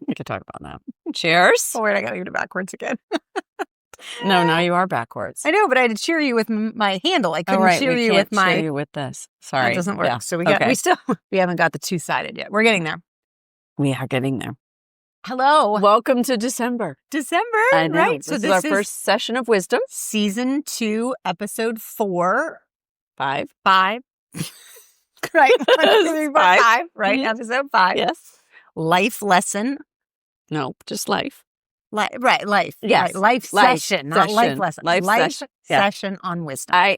We could talk about that. Cheers. Oh, wait, I got to get it backwards again. No, now you are backwards. I know, but I had to cheer you with my handle. I couldn't cheer you with my. Cheer you with this. Sorry, that doesn't work. Yeah. So we Okay. we haven't got the two-sided yet. We're getting there. We are getting there. Hello, Welcome to December. I know. Right? This is our first session of wisdom. Season 2, episode 4, 5. right? 5, right? Mhm. Episode 5. Yes. Life lesson. No, just life. Life. Yes. Right. Life session, not life lesson. Life session on wisdom. I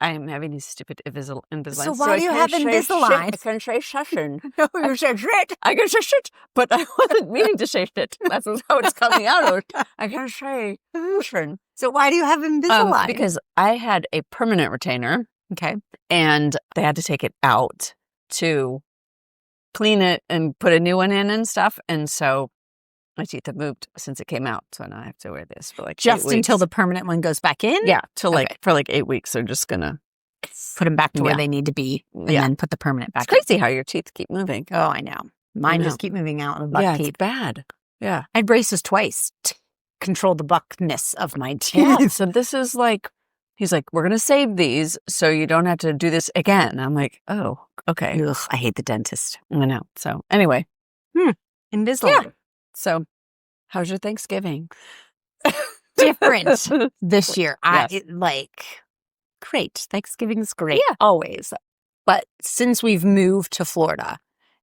am having these stupid Invisalign. So why do you have Invisalign? I can say session. No, you said shit. I can say shit, but I wasn't meaning to say shit. That's how it's coming out. I can say session. So why do you have Invisalign? Because I had a permanent retainer. Okay. And they had to take it out to clean it and put a new one in and stuff. And so my teeth have moved since it came out. So now I have to wear this for like just 8 weeks. until the permanent one goes back in? Yeah, for like 8 weeks. They're just going to put them back to where they need to be and then put the permanent back in. It's crazy how your teeth keep moving. Oh, I know. Mine just keep moving out of the buck teeth. It's bad. Yeah. I had braces twice to control the buckness of my teeth. Yeah, so this is like, he's like, we're going to save these so you don't have to do this again. I'm like, oh, okay. Ugh, I hate the dentist. I know. So anyway. Invisalign. Yeah. So how's your Thanksgiving? Different this year. Yes. Great. Thanksgiving's great. Yeah. Always. But since we've moved to Florida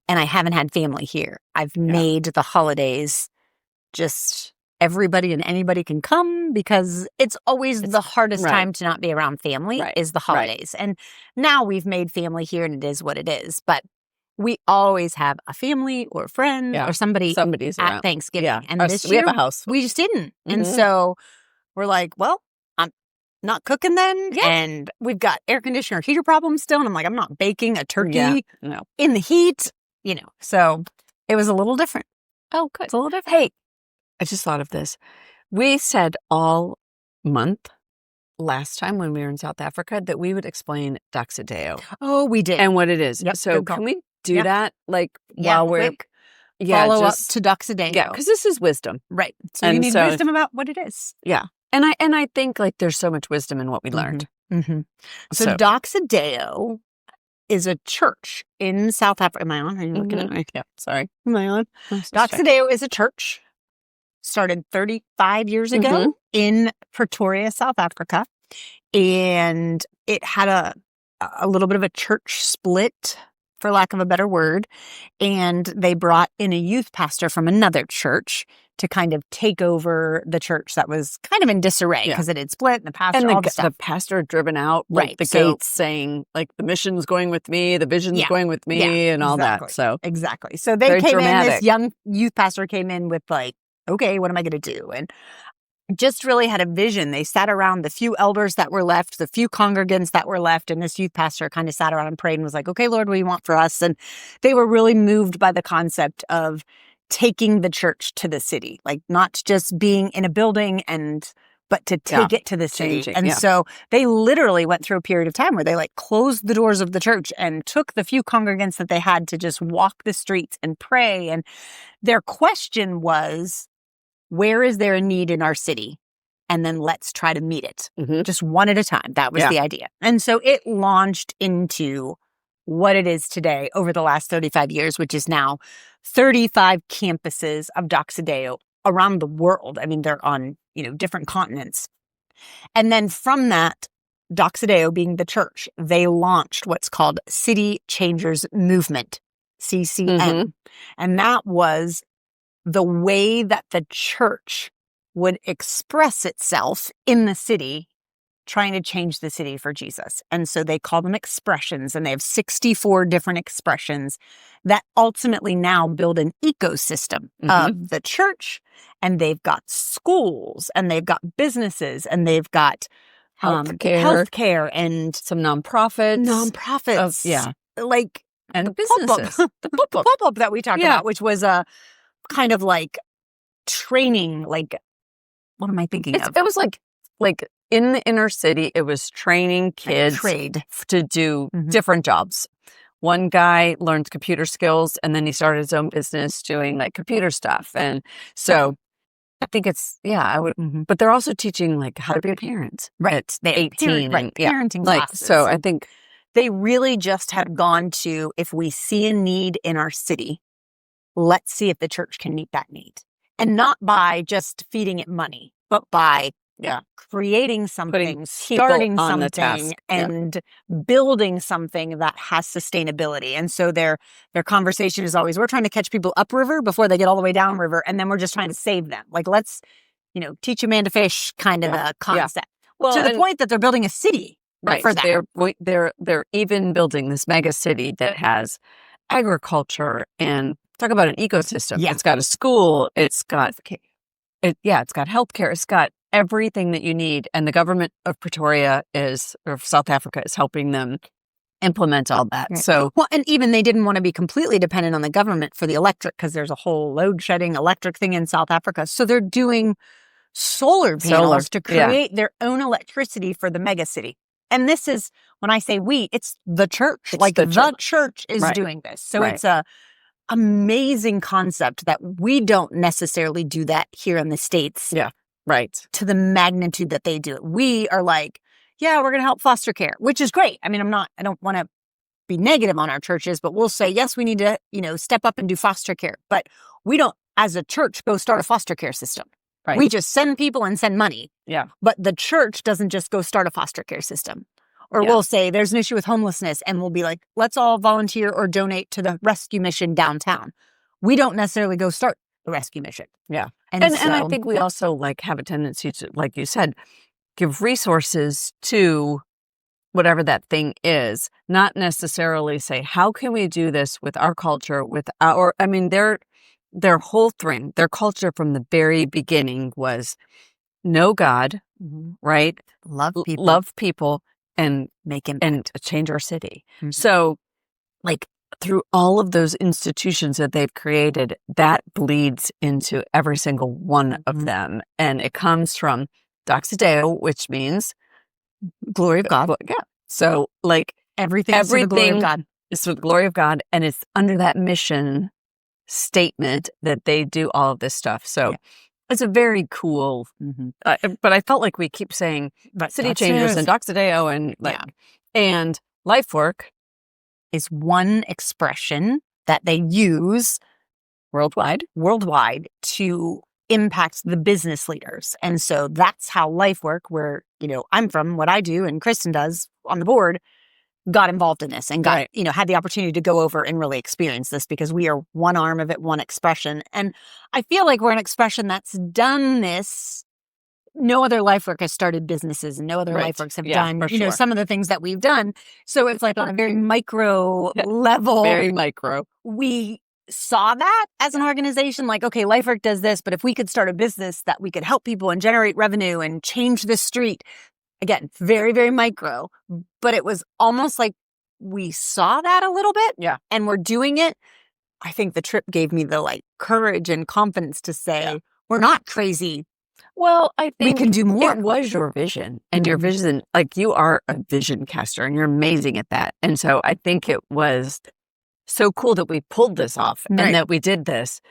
and I haven't had family here, I've made the holidays just everybody and anybody can come because it's always the hardest time to not be around family is the holidays. Right. And now we've made family here and it is what it is. But we always have a family or a friend or somebody's at around. Thanksgiving. Yeah. And this year, we have a house. We just didn't. Mm-hmm. And so we're like, well, I'm not cooking then. Yeah. And we've got air conditioner heater problems still. And I'm like, I'm not baking a turkey in the heat, So it was a little different. Oh, good. It's a little different. Hey, I just thought of this. We said all month last time when we were in South Africa that we would explain Doxodeo. Oh, we did. And what it is. Yep, so can we do that while we're follow up to Doxodeo? Yeah, because this is wisdom. Right. So you need wisdom about what it is. Yeah. And I think there's so much wisdom in what we learned. Mm-hmm. So Doxodeo is a church in South Africa. Am I on? Are you looking at me? Yeah, sorry. Am I on? Doxodeo is a church started 35 years ago in Pretoria, South Africa. And it had a little bit of a church split, for lack of a better word. And they brought in a youth pastor from another church to kind of take over the church that was kind of in disarray because it had split and the pastor, all the stuff. The pastor had driven out the gates saying, the mission's going with me, the vision's going with me, and all that. So exactly. So they came in, this young youth pastor came in with okay, what am I going to do? And just really had a vision. They sat around, the few elders that were left, the few congregants that were left, and this youth pastor kind of sat around and prayed and was like, okay, Lord, what do you want for us? And they were really moved by the concept of taking the church to the city, not just being in a building but to take it to the city. And so they literally went through a period of time where they closed the doors of the church and took the few congregants that they had to just walk the streets and pray. And their question was, where is there a need in our city? And then let's try to meet it. Just one at a time. That was the idea. And so it launched into what it is today over the last 35 years, which is now 35 campuses of Doxodeo around the world. I mean, they're on, different continents. And then from that, Doxodeo being the church, they launched what's called City Changers Movement, CCM. And that was the way that the church would express itself in the city, trying to change the city for Jesus. And so they call them expressions, and they have 64 different expressions that ultimately now build an ecosystem of the church. And they've got schools, and they've got businesses, and they've got healthcare and some nonprofits. And the businesses. The pop-up that we talked about, which was a kind of training, what am I thinking of? It was like in the inner city, it was training kids trade to do different jobs. one guy learned computer skills and then he started his own business doing like computer stuff. And so I think it's, I would, but they're also teaching like how to be a parent. Right. At 18. Parenting like, classes. so I think they really just have gone to, if we see a need in our city, let's see if the church can meet that need. And not by just feeding it money, but by creating something, starting something, and building something that has sustainability. And so their conversation is always, we're trying to catch people upriver before they get all the way downriver, and then we're just trying to save them. Like, let's, teach a man to fish kind of a concept. Well, to the point that they're building a city for that. They're even building this mega city that has agriculture and talk about an ecosystem. Yeah. It's got a school. It's got healthcare. It's got everything that you need. And the government of Pretoria or South Africa is helping them implement all that. Right. So, and even they didn't want to be completely dependent on the government for the electric, because there's a whole load shedding electric thing in South Africa. So they're doing solar panels to create their own electricity for the mega city. And this is, when I say we, it's the church. The church is doing this. So it's a amazing concept that we don't necessarily do that here in the States. Yeah. Right. To the magnitude that they do it. We are like, we're going to help foster care, which is great. I mean, I don't want to be negative on our churches, but we'll say, yes, we need to, step up and do foster care. But we don't, as a church, go start a foster care system. Right. We just send people and send money. Yeah. But the church doesn't just go start a foster care system. Or we'll say there's an issue with homelessness, and we'll be like, let's all volunteer or donate to the rescue mission downtown. We don't necessarily go start the rescue mission. Yeah. And I think we also have a tendency to, like you said, give resources to whatever that thing is, not necessarily say, how can we do this with our culture, their whole thing, their culture from the very beginning was know God, right? Love people, and make impact. And change our city. Mm-hmm. So through all of those institutions that they've created, that bleeds into every single one of them. And it comes from Doxodeo, which means glory of God. Yeah. So everything is for the glory of God. Is for the glory of God. And it's under that mission statement that they do all of this stuff. So it's a very cool, but I felt like we keep saying city changers and Doxodeo and life work is one expression that they use worldwide to impact the business leaders. And so that's how life work, where, I'm from, what I do and Kristen does on the board, got involved in this and got, had the opportunity to go over and really experience this, because we are one arm of it, one expression. And I feel like we're an expression that's done this. No other life work has started businesses, and no other life works have done, some of the things that we've done. So it's on a very micro level. Very micro. We saw that as an organization, okay, LifeWork does this, but if we could start a business that we could help people and generate revenue and change this street, again, very, very micro, but it was almost like we saw that a little bit and we're doing it. I think the trip gave me the courage and confidence to say, we're not crazy. Well, I think we can do more. It was your vision, and your vision, you are a vision caster, and you're amazing at that. And so I think it was so cool that we pulled this off and that we did this.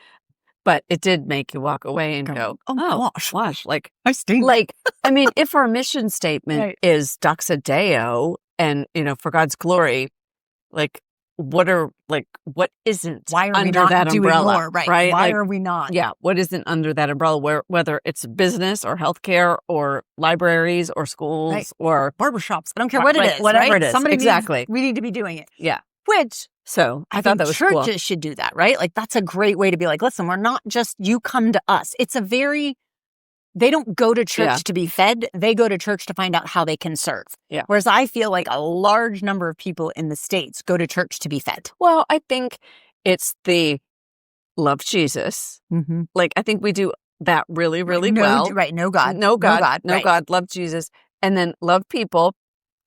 But it did make you walk away and go, oh gosh, I stink. If our mission statement is Doxodeo and, for God's glory, what isn't why are under we not that doing umbrella? More? Right. Why are we not? Yeah. What isn't under that umbrella, whether it's business or healthcare or libraries or schools or barbershops. I don't care what it is. Whatever it is. We need to be doing it. Yeah. So I thought that was cool. Churches should do that, right? That's a great way to be listen, we're not just, you come to us. They don't go to church to be fed. They go to church to find out how they can serve. Yeah. Whereas I feel like a large number of people in the States go to church to be fed. Well, I think it's the love Jesus. Mm-hmm. I think we do that really, really well. Right. No God. No God. Love Jesus. And then love people.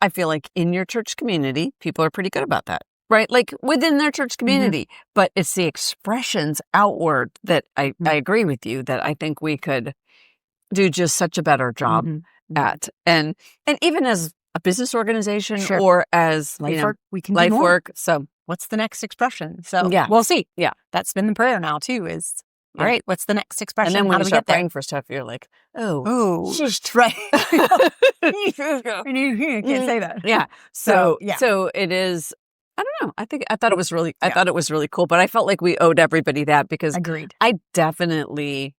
I feel like in your church community, people are pretty good about that. Right? Within their church community. Mm-hmm. But it's the expressions outward that I agree with you that I think we could do just such a better job at. And even as a business organization or as life work, we can life do more. work. So what's the next expression? So Yeah. we'll see. Yeah. That's been the prayer now too is, all right, what's the next expression? And then when How you do we start get there? praying for stuff, you're like, Oh, just right. you Can't say that. Yeah. So yeah. so it is, I don't know. I thought it was really cool, but I felt like we owed everybody that because Agreed. I definitely,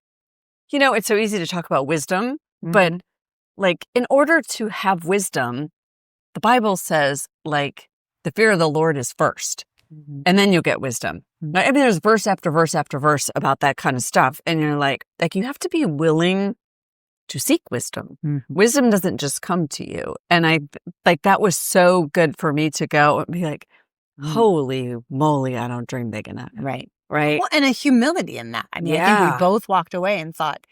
it's so easy to talk about wisdom, but like in order to have wisdom, the Bible says like the fear of the Lord is first. And then you'll get wisdom. I mean, there's verse after verse after verse about that kind of stuff. And you're like you have to be willing to seek wisdom. Wisdom doesn't just come to you. And that was so good for me to go and be like, holy moly, I don't dream big enough. Right. Right. Well, and a humility in that. I mean, I think we both walked away and thought,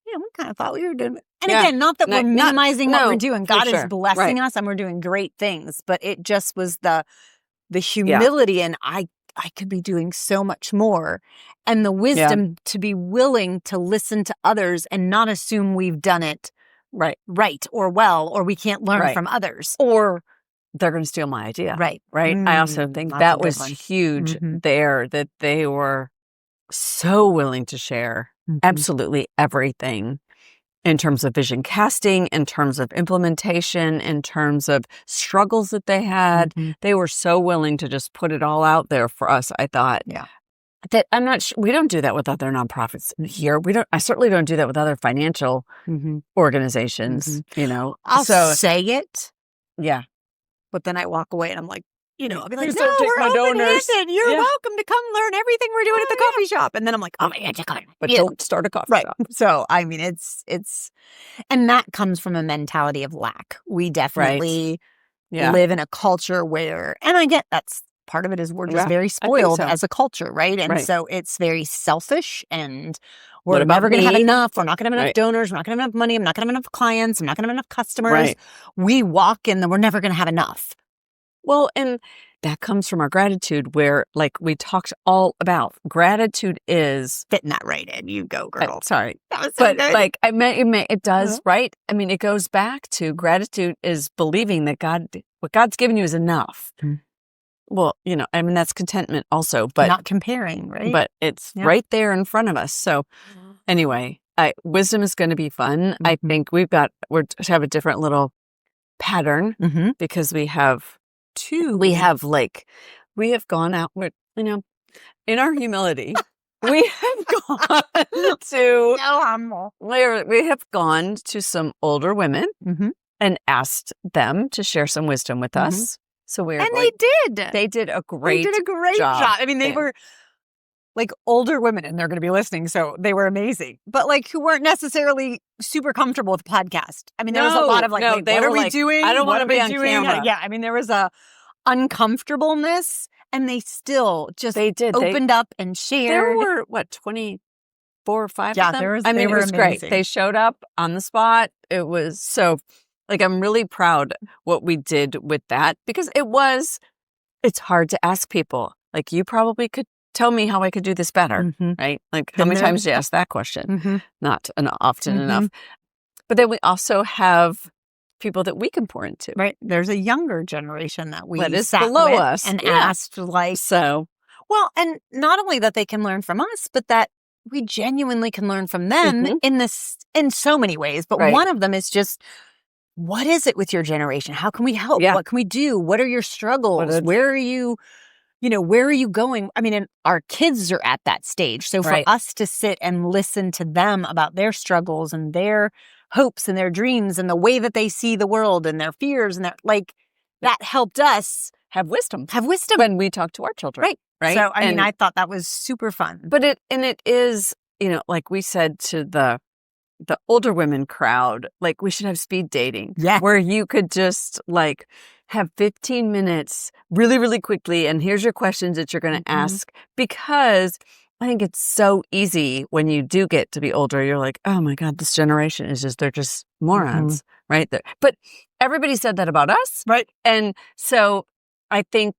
we kind of thought we were doing it. And again, not that we're minimizing what we're doing. God is blessing us and we're doing great things. But it just was the humility and I could be doing so much more. And the wisdom to be willing to listen to others and not assume we've done it right or well, or we can't learn from others. Or they're going to steal my idea. Right. I also think that was huge there, that they were so willing to share absolutely everything in terms of vision casting, in terms of implementation, in terms of struggles that they had. They were so willing to just put it all out there for us, I thought. Yeah. That I'm not sure, we don't do that with other nonprofits here. I certainly don't do that with other financial organizations, I'll say it. Yeah. But then I walk away and I'm like, I'll be like, Please no, don't take we're my donors. open-handed. You're welcome to come learn everything we're doing at the coffee shop. And then I'm like, oh my God, but don't start a coffee shop. So, I mean, it's, and that comes from a mentality of lack. We definitely live in a culture where, and I get that's part of it is we're just very spoiled as a culture, right? And so it's very selfish and we're never going to have enough. We're not going to have enough donors. We're not going to have enough money. I'm not going to have enough clients. I'm not going to have enough customers. We walk in we're never going to have enough. Well, and that comes from our gratitude where, like we talked all about, gratitude is... Fitting that right in. You go, girl. Sorry. That was so good. Like, it does, right? I mean, it goes back to gratitude is believing that what God's given you is enough. Well, I mean, that's contentment also, but... Not comparing, right? But it's right there in front of us. So anyway, wisdom is going to be fun. I think we're to have a different little pattern because we have... We have gone out with, in our humility, we have gone to, we have gone to some older women and asked them to share some wisdom with us. So they did. They did a great job. I mean, they were like older women and they're going to be listening. So they were amazing, but who weren't necessarily super comfortable with the podcast. I mean, there was a lot of what are we doing? I don't want to be on camera. Yeah. I mean, there was a uncomfortableness and they still just opened up and shared. There were 24 or 5 of them? It was great. They showed up on the spot. It was so I'm really proud what we did with that because it's hard to ask people. You probably could tell me how I could do this better, right? How many times do you ask that question? Not often enough. But then we also have people that we can pour into. Right. There's a younger generation that we is sat below with us and asked so. Well, and not only that they can learn from us, but that we genuinely can learn from them in so many ways. But one of them is just, what is it with your generation? How can we help? What can we do? What are your struggles? Where are you? Where are you going? I mean, and our kids are at that stage. So for us to sit and listen to them about their struggles and their hopes and their dreams and the way that they see the world and their fears and that helped us have wisdom. When we talk to our children. Right. So, I mean, I thought that was super fun. But it is, like we said to the older women crowd, we should have speed dating. Yeah. Where you could just have 15 minutes really, really quickly. And here's your questions that you're going to ask, because I think it's so easy when you do get to be older. You're like, oh my God, this generation they're just morons, right? But everybody said that about us. Right. And so I think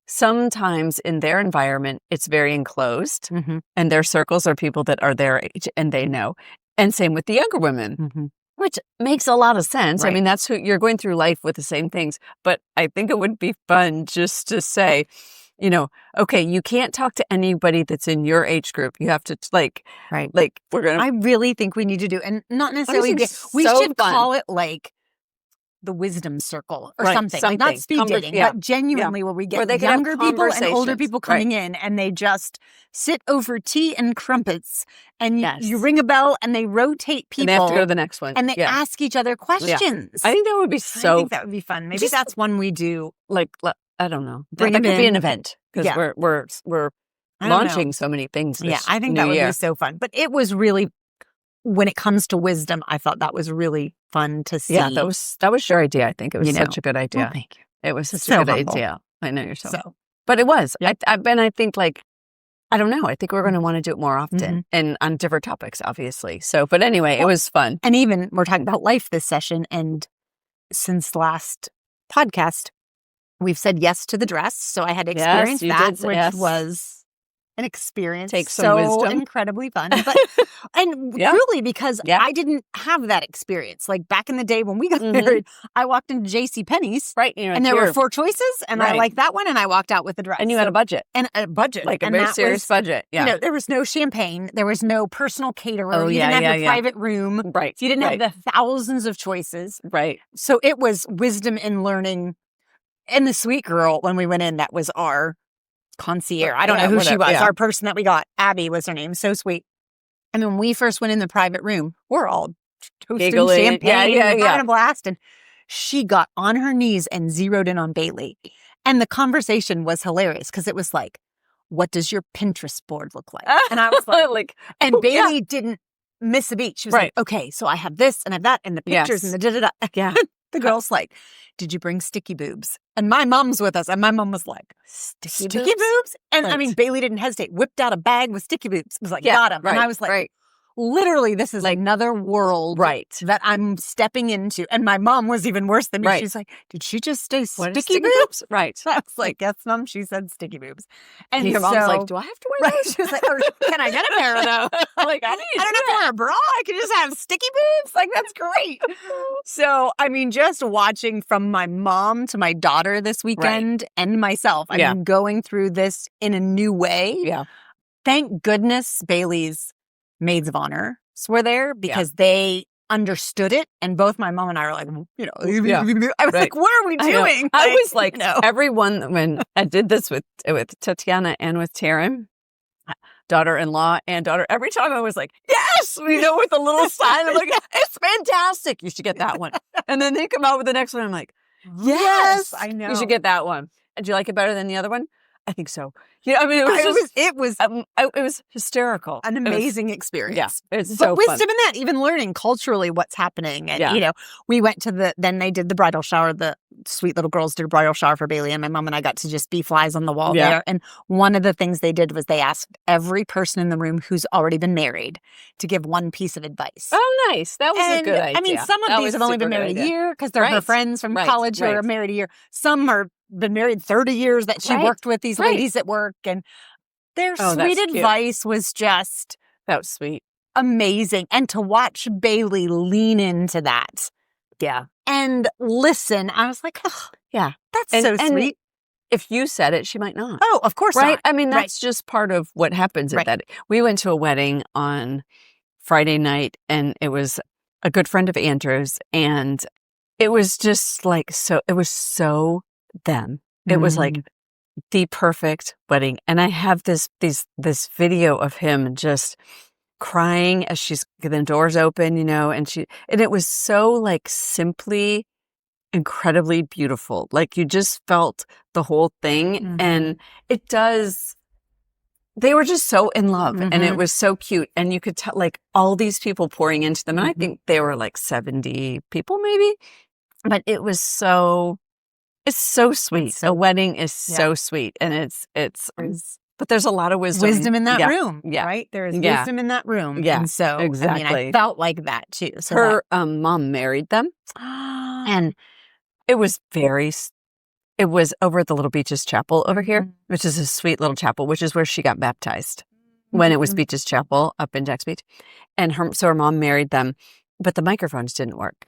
sometimes in their environment, it's very enclosed and their circles are people that are their age and they know. And same with the younger women, which makes a lot of sense. Right. I mean, that's who you're going through life with the same things. But I think it would be fun just to say, okay, you can't talk to anybody that's in your age group. You have to Right. we're going to. I really think we need to do, and not necessarily, we should call it like the wisdom circle or something. Like not speed dating, but genuinely where we get younger people and older people coming in and they just sit over tea and crumpets and you ring a bell and they rotate people. And they have to go to the next one. And they ask each other questions. I think that would be I think that would be fun. Maybe that's one we do. Like, I don't know. Bring that them could be an event because we're launching so many things this I think that would be so fun. But it was really, when it comes to wisdom, I thought that was really fun to see. Yeah, that was your idea. I think it was such a good idea. Well, thank you. It was such a good idea. I know you're but it was. Yeah. I think I don't know. I think we're going to want to do it more often and on different topics, obviously. So, but anyway, it was fun. And even we're talking about life this session. And since last podcast, we've said yes to the dress. So I had experienced that, which was an experience. Take some wisdom. Incredibly fun. But, and truly because I didn't have that experience. Like back in the day when we got married, I walked into JCPenney's. Right. And there were 4 choices and I liked that one and I walked out with the dress. And you had a budget. And a budget. Like a very serious budget. Yeah. There was no champagne. There was no personal caterer. You didn't have the private room. Right. So you didn't have the thousands of choices. Right. So it was wisdom in learning. And the sweet girl, when we went in, that was our concierge. I don't know who she was. Our person that we got, Abby was her name. So sweet. And when we first went in the private room, we're all toasting champagne, having a blast. And she got on her knees and zeroed in on Bailey. And the conversation was hilarious because it was like, what does your Pinterest board look like? And I was like, and Bailey didn't miss a beat. She was like, okay, so I have this and I have that and the pictures and the da-da-da. Yeah. The girl's like, did you bring sticky boobs? And my mom's with us. And my mom was like, sticky boobs? And I mean, Bailey didn't hesitate. Whipped out a bag with sticky boobs. Was like, got them. And I was like, literally, this is like another world that I'm stepping into. And my mom was even worse than me. She's like, did she just say sticky boobs? Right. So I was like, yes, Mom, she said sticky boobs. And your mom's like, do I have to wear those? She was like, can I get a pair of those? I'm like, I don't have to wear a bra. I can just have sticky boobs. Like, that's great. So, I mean, just watching from my mom to my daughter this weekend and myself, I mean, going through this in a new way. Yeah. Thank goodness Bailey's maids of honor were there because they understood it. And both my mom and I were like, I was like, what are we doing? I was like, everyone, when I did this with Tatiana and with Taryn, daughter-in-law and daughter, every time I was like, yes, with a little sign. I'm like, it's fantastic. You should get that one. And then they come out with the next one. I'm like, yes, I know. You should get that one. Do you like it better than the other one? I think so. Yeah, I mean, it was hysterical. An amazing experience. Yeah, it's so wisdom fun. in that, even learning culturally what's happening. And, we went to then they did the bridal shower. The sweet little girls did a bridal shower for Bailey. And my mom and I got to just be flies on the wall there. And one of the things they did was they asked every person in the room who's already been married to give one piece of advice. Oh, nice. That was a good idea. I mean, some of these have only been married a year because they're her friends from college who are married a year. Some are been married 30 years that she worked with these ladies at work, and their sweet advice was just that was sweet, amazing. And to watch Bailey lean into that, and listen, I was like, oh, that's so sweet. If you said it, she might not. Oh, of course not. I mean, that's just part of what happens at that. We went to a wedding on Friday night, and it was a good friend of Andrew's, and it was just like it was so them. It was like the perfect wedding. And I have this video of him just crying as she's the doors open, and it was so like simply incredibly beautiful. Like you just felt the whole thing. And they were just so in love and it was so cute. And you could tell like all these people pouring into them. And I think they were like 70 people maybe, but it's so sweet. The wedding is so sweet, and it's. But there's a lot of wisdom in that room, right? There is wisdom in that room, and so exactly. I mean, I felt like that too. So her mom married them, and it was over at the Little Beaches Chapel over here, which is a sweet little chapel, which is where she got baptized when it was Beaches Chapel up in Jack's Beach, and her mom married them, but the microphones didn't work,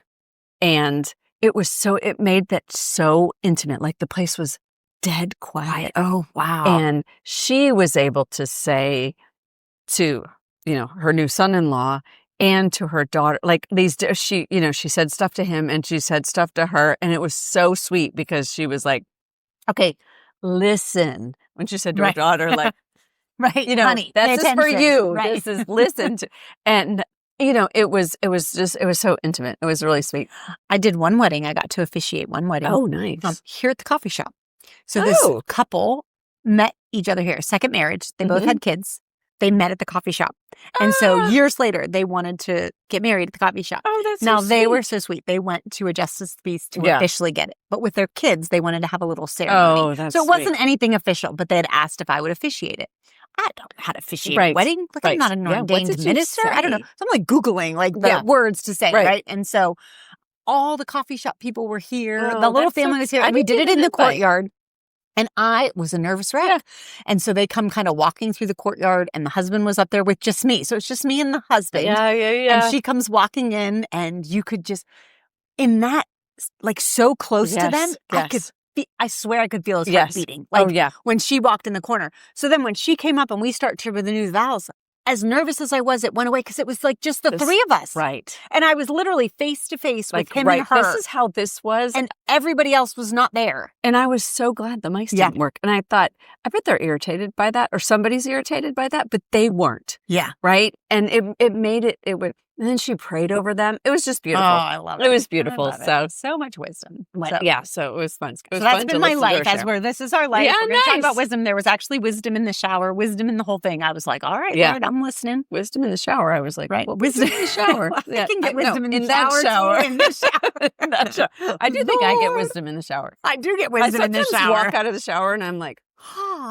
and it made that so intimate. Like the place was dead quiet. Oh, wow. And she was able to say to, her new son-in-law and to her daughter, like she said stuff to him and she said stuff to her. And it was so sweet because she was like, okay, listen. When she said to her daughter, like, right, honey, that's just for you. Right. This is listen to, and it was so intimate. It was really sweet. I did one wedding. I got to officiate one wedding. Oh, nice. Here at the coffee shop. So this couple met each other here. Second marriage. They both had kids. They met at the coffee shop. And so years later, they wanted to get married at the coffee shop. Oh, that's now, so they sweet. were so sweet. They went to a justice peace to officially get it. But with their kids, they wanted to have a little ceremony. Oh, that's so it wasn't anything official, but they had asked if I would officiate it. I don't know how to officiate a wedding. Like, I'm not an ordained minister. I don't know. So I'm like Googling like the words to say, right? And so all the coffee shop people were here. The little family was here. And we did it in the courtyard. And I was a nervous wreck. Yeah. And so they come kind of walking through the courtyard and the husband was up there with just me. So it's just me and the husband. Yeah. And she comes walking in and you could just, in that, like so close to them, I swear I could feel his heart beating. Like when she walked in the corner. So then when she came up and we started to renew the vows, as nervous as I was, it went away because it was like just the three of us. Right. And I was literally face to face with him and her. This is how this was. And everybody else was not there. And I was so glad the mics didn't work. And I thought, I bet they're irritated by that or somebody's irritated by that, but they weren't. Yeah. Right. And it made it would. And then she prayed over them. It was just beautiful. Oh, I love it. It was beautiful. So much wisdom. So it was fun. So that's been my life this is our life. We're going to talk about wisdom. There was actually wisdom in the shower, wisdom in the whole thing. I was like, all right, Lord, I'm listening. Wisdom in the shower. I was like, right. Well, wisdom in the shower. I can get wisdom in the shower. In the shower. I do think I get wisdom in the shower. I do get wisdom in the shower. I sometimes walk out of the shower and I'm like,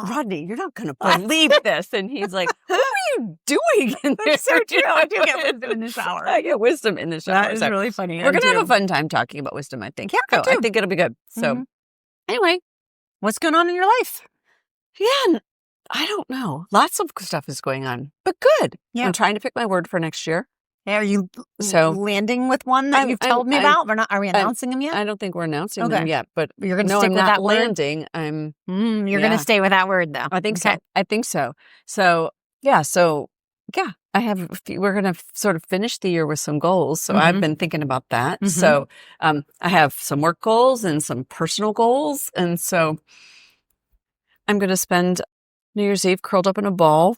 Rodney, you're not going to believe this. And he's like, what are you doing in there? So true. I do get wisdom in the shower. I get wisdom in the shower. That is really funny. We're going to have a fun time talking about wisdom, I think. Yeah, I think it'll be good. So anyway. What's going on in your life? Yeah, I don't know. Lots of stuff is going on, but good. Yeah. I'm trying to pick my word for next year. Are you landing with one that you've told me about? Are we announcing them yet? I don't think we're announcing them yet, but you're going to stick with that landing. Word? You're going to stay with that word, though. I think so. I think so. So we're going to sort of finish the year with some goals. So I've been thinking about that. So I have some work goals and some personal goals. And so I'm going to spend New Year's Eve curled up in a ball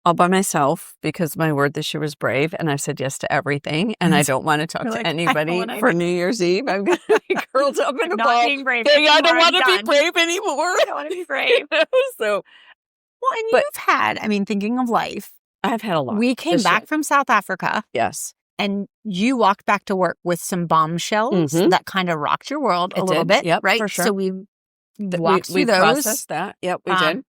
all by myself because my word this year was brave and I've said yes to everything and I don't want to talk to anybody for New Year's Eve. I'm going to be curled up in a ball. Being brave I don't want to be brave anymore. I don't want to be brave. You've had, thinking of life. I've had a lot. We came back from South Africa. Yes. And you walked back to work with some bombshells that kind of rocked your world a little bit. Yep, right? For sure. So we walked through those. Processed that. Yep, we did.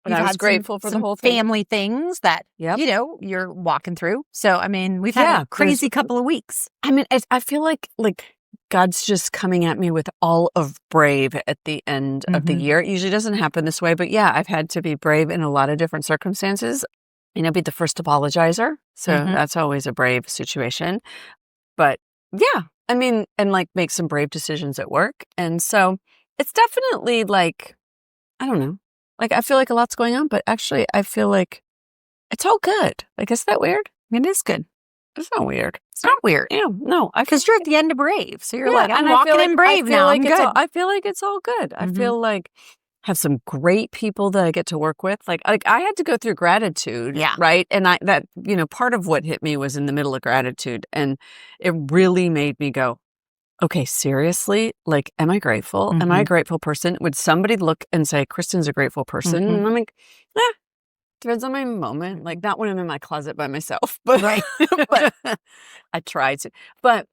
And I was grateful for the whole thing. Family things that, you're walking through. So, we've had a crazy couple of weeks. I feel like God's just coming at me with all of brave at the end of the year. It usually doesn't happen this way, but I've had to be brave in a lot of different circumstances. Be the first apologizer. So that's always a brave situation. But and make some brave decisions at work. And so it's definitely I don't know. I feel like a lot's going on, but actually I feel like it's all good. Is that weird? It is good. It's not weird. It's not weird. Yeah, no. Because you're at the end of brave. So you're I'm walking in brave now. I'm good. I feel like it's all good. I feel like I have some great people that I get to work with. I had to go through gratitude, right? And part of what hit me was in the middle of gratitude. And it really made me go, okay, seriously? Am I grateful? Am I a grateful person? Would somebody look and say, Kristen's a grateful person? And I'm like, depends on my moment. Not when I'm in my closet by myself, but, but I try to. But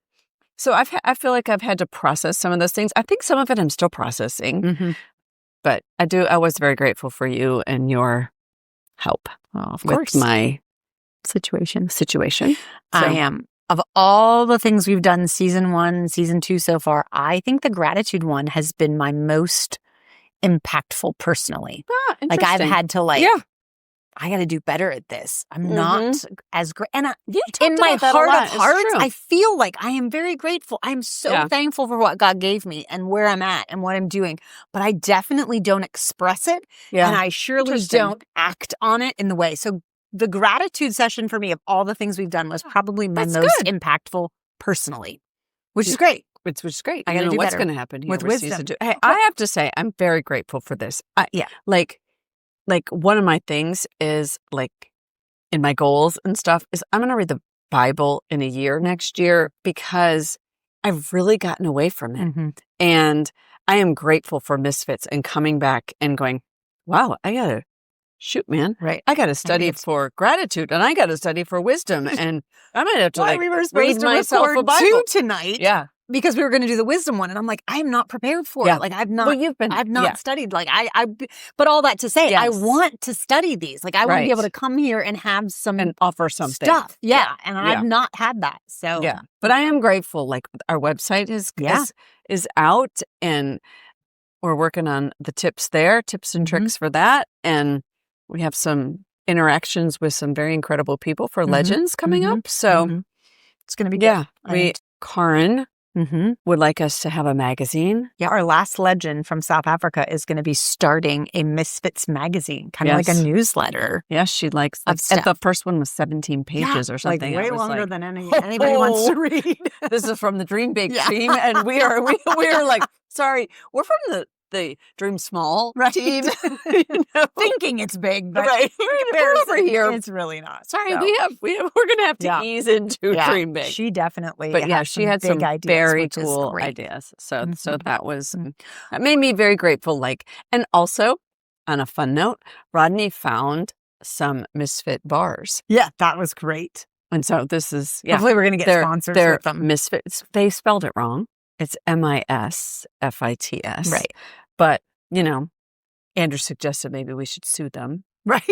so I feel like I've had to process some of those things. I think some of it I'm still processing, but I was very grateful for you and your help. Of course. With my situation. So, I am. Of all the things we've done season 1, season 2 so far, I think the gratitude one has been my most impactful personally. I've had to I got to do better at this. I'm not as great. And in my heart of hearts, I feel like I am very grateful. I'm so thankful for what God gave me and where I'm at and what I'm doing. But I definitely don't express it. Yeah. And I surely don't act on it in the way. So the gratitude session for me of all the things we've done was probably my most impactful personally, which is great. Which is great. I got to do what's going to happen here with wisdom. Hey, I have to say, I'm very grateful for this. Like one of my things is like in my goals and stuff is I'm going to read the Bible in a year next year because I've really gotten away from it. And I am grateful for Misfits and coming back and going, wow, I got to shoot, man. Right. I got to study for gratitude and I got to study for wisdom. And I might have to we were read to myself a Bible two tonight. Yeah. Because we were going to do the wisdom one. And I'm like, I'm not prepared for it. Like I've not, I've not studied. Like but all that to say, I want to study these. Like I want to be able to come here and have some and offer something stuff. Yeah. And I've not had that. So but I am grateful. Like our website is out and we're working on the tips and tricks for that. And we have some interactions with some very incredible people for Legends coming up. So it's going to be good. Karen would like us to have a magazine. Yeah, our last legend from South Africa is going to be starting a Misfits magazine, kind of like a newsletter. Yes, she likes that. And the first one was 17 pages or something. Like way longer than anybody wants to read. This is from the Dream Big team, and we are like, sorry, we're from the Dream Small team. Thinking it's big, but we're over here. It's really not. Sorry, so. we're going to have to ease into Dream Big. She definitely, but she had some ideas, very cool ideas. So that was that made me very grateful. Like, and also on a fun note, Rodney found some Misfit bars. Yeah, that was great. And so this is hopefully we're going to get sponsors with them. Misfits. They spelled it wrong. It's MISFITS. Right. But, Andrew suggested maybe we should sue them. Right.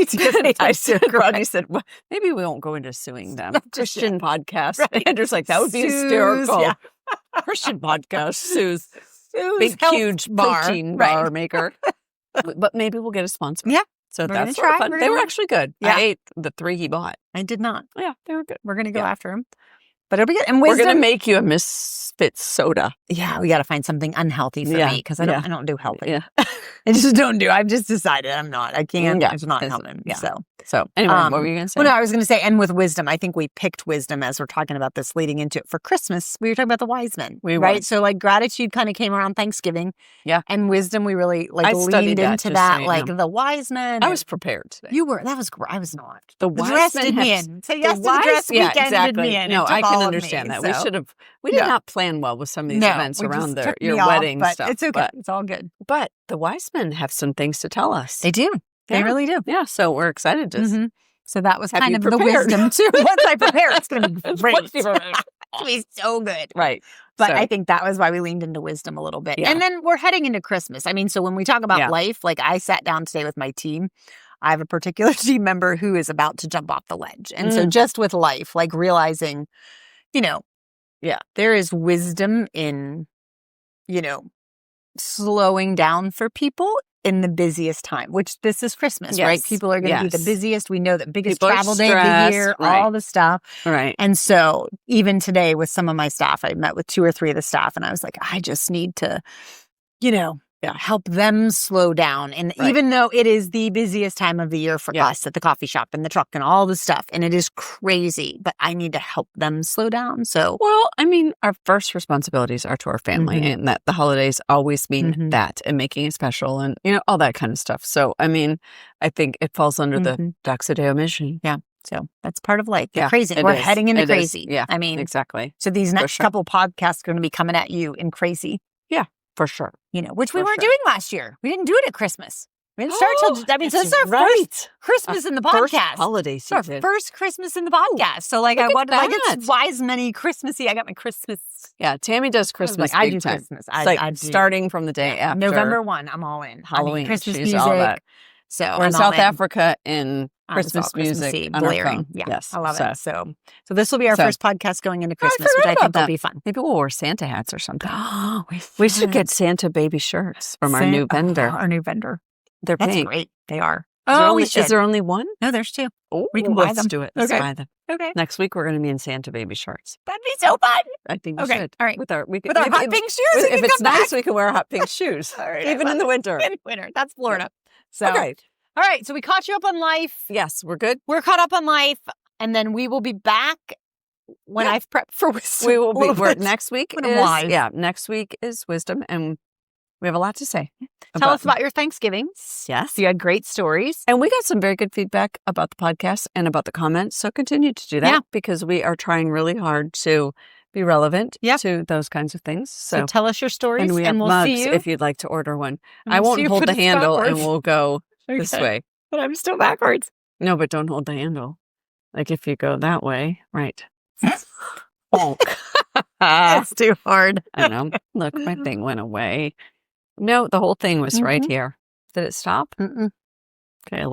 Rodney said, well, maybe we won't go into suing them. Christian podcast. Right. Andrew's like, that would be hysterical. Yeah. Christian podcast sues big, huge protein bar maker. But maybe we'll get a sponsor. Yeah. So that's sort of fun. They were actually good. Yeah. I ate the 3 he bought. I did not. Yeah, they were good. We're going to go after him. But it'll be good. And we're going to make you a Misfits soda. Yeah, we got to find something unhealthy for me because I don't do healthy. Yeah. I just don't do. I've just decided I'm not. I can't. It's not helping. Yeah. So anyway, what were you going to say? Well, no, I was going to say, and with wisdom, I think we picked wisdom as we're talking about this leading into it for Christmas. We were talking about the wise men, right? So like gratitude kind of came around Thanksgiving. Yeah. And wisdom, we really leaned into that. Like the wise men. I was prepared today. You were. That was great. I was not. The wise men did me in. Say yes to the dress weekend did me in. No, I can understand that. We did not plan well with some of these events around your wedding stuff. It's okay. It's all good. But the wise men have some things to tell us. They do. They really do. Yeah. So we're excited to. So that was kind of the wisdom too. Once I prepare, it's going to be great. It'll be so good. Right. But I think that was why we leaned into wisdom a little bit. Yeah. And then we're heading into Christmas. I mean, so when we talk about life, like I sat down today with my team. I have a particular team member who is about to jump off the ledge. And so just with life, like realizing, there is wisdom in, slowing down for people in the busiest time, which this is Christmas, right? People are going to be the busiest. We know that biggest travel day of the year, all the stuff. Right. And so even today with some of my staff, I met with 2 or 3 of the staff and I was like, I just need to, help them slow down. And even though it is the busiest time of the year for us at the coffee shop and the truck and all the stuff, and it is crazy, but I need to help them slow down. So, well, I mean, our first responsibilities are to our family and that the holidays always mean that and making it special and, all that kind of stuff. So, I mean, I think it falls under the Doxodeo mission. Yeah. So that's part of life. Crazy. We're heading into crazy. Yeah. I mean, exactly. So these next couple podcasts are going to be coming at you in crazy. Yeah. For sure. Which we weren't doing last year. We didn't do it at Christmas. We didn't start till, so this is our first Christmas in the podcast. First holiday season. It's our first Christmas in the podcast. So I wanted, it's wise many Christmassy. I got my Christmas. Yeah, Tammy does Christmas. I do Christmas. I starting from the day after. November 1, I'm all in. Halloween. Christmas She's music. All that. So we're in South Africa in Christmas music blaring. Yeah, yes, I love it. So this will be our first podcast going into Christmas, which I think will be fun. Maybe we'll wear Santa hats or something. We should get Santa baby shirts from our new vendor. Our new vendor. They're pink. That's great. They are. Is there only one? No, there's 2. Oh, we can buy let's them. do it. Let's buy them. Okay. Next week we're going to be in Santa baby shorts. That'd be so fun. I think we Okay. should. All right. With our hot pink shoes. If it's nice, we can wear hot pink shoes. All right. Even in the winter. In winter. That's Florida. So, okay. All right. So we caught you up on life. Yes, we're good. We're caught up on life. And then we will be back when I've prepped for wisdom. We will be. Next week is wise. Yeah, next week is wisdom, and we have a lot to say. Tell us about your Thanksgivings. Yes. You had great stories. And we got some very good feedback about the podcast and about the comments. So continue to do that because we are trying really hard to be relevant to those kinds of things. So tell us your stories and we have we'll mugs see you. if you'd like to order one. I won't hold the handle and we'll go this way. But I'm still backwards. No, but don't hold the handle. Like if you go that way, right. That's too hard. I know. Look, my thing went away. No, the whole thing was right here. Did it stop? Mm-mm. Okay, listen.